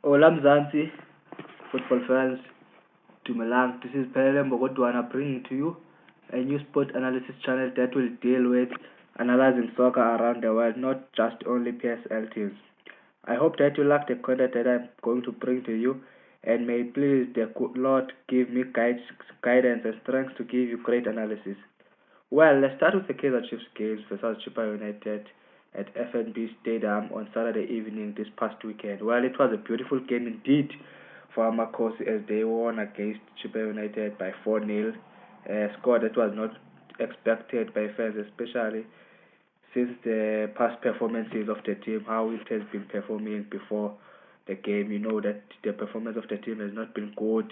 Hola Mzansi, football fans, Dumelang. This is Pelele Mbogodwana bringing to you a new sport analysis channel that will deal with analyzing soccer around the world, not just only PSL teams. I hope that you like the content that I'm going to bring to you, and may please the good Lord give me guidance and strength to give you great analysis. Well, let's start with the Kaizer Chiefs games versus Chippa United at FNB Stadium on Saturday evening this past weekend. Well, it was a beautiful game indeed for Amakosi as they won against Chippa United by 4-0, a score that was not expected by fans, especially since the past performances of the team, how it has been performing before the game. You know that the performance of the team has not been good,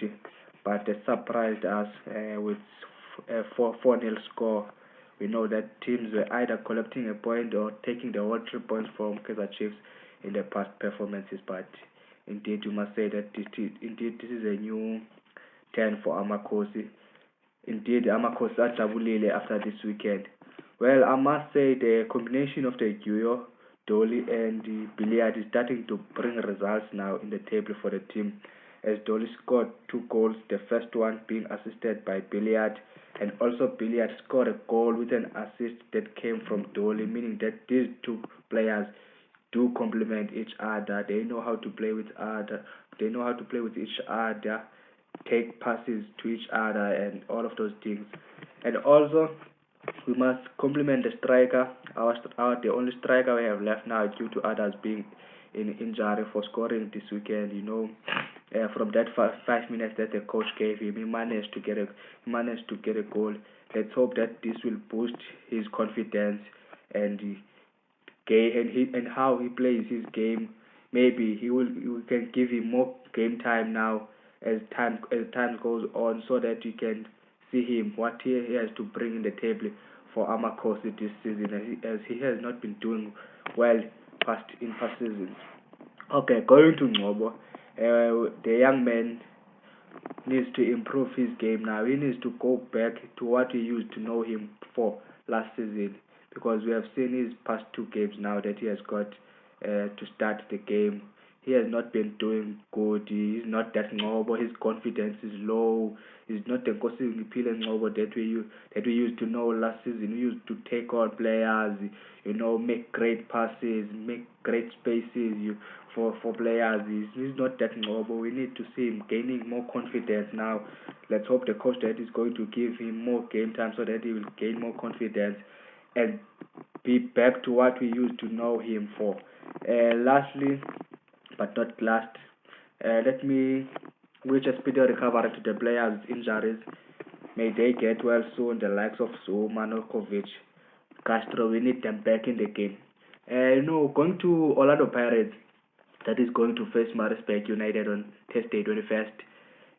but they surprised us with a 4-0 score. We know that teams were either collecting a point or taking the whole 3 points from Kaizer Chiefs in the past performances. But indeed, you must say that this is a new turn for Amakosi. Indeed, Amakosi ajabulile after this weekend. Well, I must say the combination of the Guyo, Dolly, and the Billiard is starting to bring results now in the table for the team. As Dolly scored 2 goals, the first one being assisted by Billiard, and also Billiard scored a goal with an assist that came from Dolly, meaning that these two players do complement each other. They know how to play with other. They know how to play with each other, take passes to each other, and all of those things. And also, we must compliment the striker. Our the only striker we have left now due to others being in injury for scoring this weekend. From that 5 minutes that the coach gave him, he managed to get a goal. Let's hope that this will boost his confidence and and how he plays his game. Maybe we can give him more game time now as time goes on, so that you can see him what he has to bring in the table for Amakosi this season, as he has not been doing well in past seasons. Okay, going to Ngobo, the young man needs to improve his game now. He needs to go back to what we used to know him for last season, because we have seen his past 2 games now that he has got to start the game. He has not been doing good. He's not that noble. His confidence is low. He's not the Nkosi Ngiphile Ngcobo that we used to know last season. We used to take on players, make great passes, make great spaces for players. He's not that noble. We need to see him gaining more confidence now. Let's hope the coach that is going to give him more game time so that he will gain more confidence and be back to what we used to know him for. Lastly, but not last, let me wish a speedy recovery to the players' injuries. May they get well soon, the likes of Zuma, Nokovic, Castro. We need them back in the game. Going to Orlando Pirates, that is going to face Maritzburg United on Thursday 21st.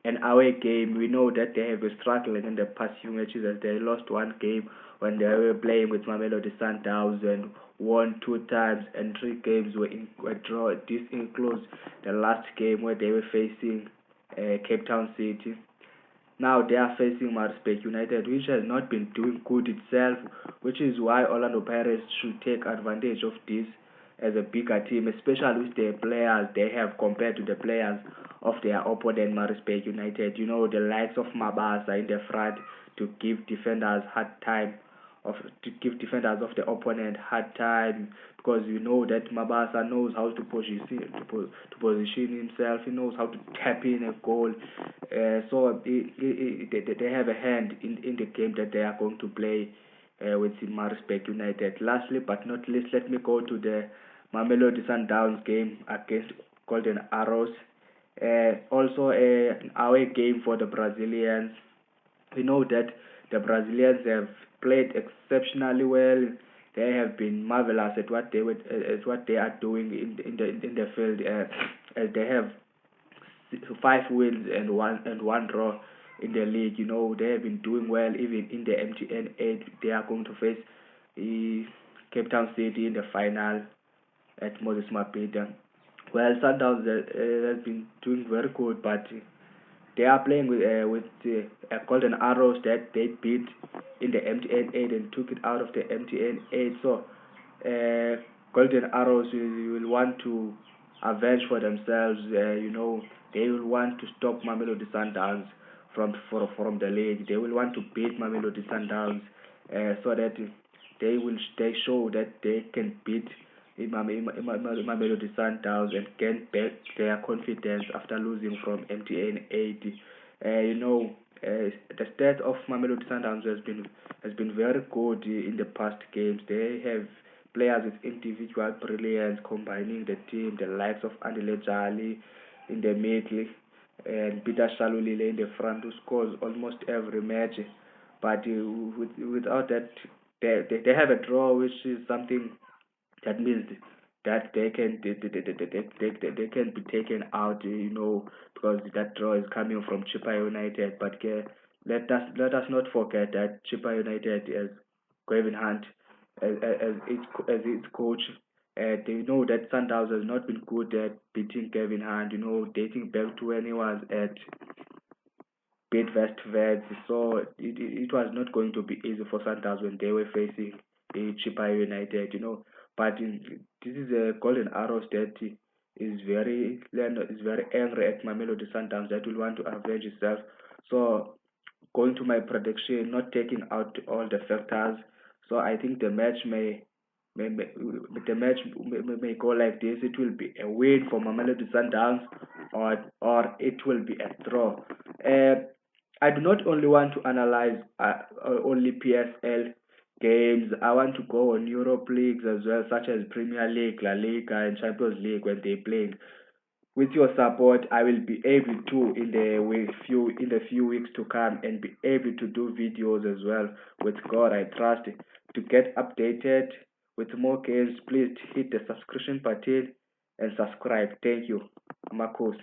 An away game. We know that they have been struggling in the past few matches, as they lost 1 game when they were playing with Mamelodi Sundowns and won 2 times, and 3 games were draw. This includes the last game where they were facing Cape Town City. Now they are facing Maritzburg United, which has not been doing good itself, which is why Orlando Pirates should take advantage of this as a bigger team, especially with the players they have compared to the players of their opponent Maritzburg United. The likes of Mabasa in the front to give defenders hard time of the opponent hard time, because you know that Mabasa knows how to position himself. He knows how to tap in a goal. So they have a hand in the game that they are going to play with Maritzburg United. Lastly but not least, let me go to the Mamelodi Sundowns game against Golden Arrows. Also an away game for the Brazilians. We know that the Brazilians have played exceptionally well. They have been marvelous at what they are doing in the field. As they have 5 wins and one draw in the league. They have been doing well even in the MTN 8. They are going to face Cape Town City in the final at Moses Mabhida. Well, Sundowns has been doing very good, but they are playing with Golden Arrows that they beat in the MTN 8 and took it out of the MTN 8. So Golden Arrows will want to avenge for themselves. They will want to stop Mamelodi Sundowns from the league. They will want to beat Mamelodi Sundowns so that they show that they can beat Mamelodi Sundowns and gain back their confidence after losing from MTN 80. The stats of Mamelodi Sundowns has been very good in the past games. They have players with individual brilliance combining the team, the likes of Andile Jali in the middle and Peter Shalulile in the front, who scores almost every match. But without that, they have a draw, which is something that means that they can be taken out, because that draw is coming from Chippa United. But let us not forget that Chippa United has Gavin Hunt as its coach. They know that Sundowns has not been good at beating Kevin Hunt, dating back to when he was at Bid West. So it was not going to be easy for Sundowns when they were facing a Chippa United. But this is a Golden Arrows that is very angry at Mamelodi Sundowns that will want to avenge itself. So going to my prediction, not taking out all the factors. So I think the match may go like this. It will be a win for Mamelodi Sundowns, or it will be a draw. Uh, I do not only want to analyze only PSL games. I want to go on Europe leagues as well, such as Premier League, La Liga, and Champions League when they play. With your support, I will be able to in the few weeks to come and be able to do videos as well. With God, I trust. To get updated with more games, please hit the subscription button and subscribe. Thank you. Marcos.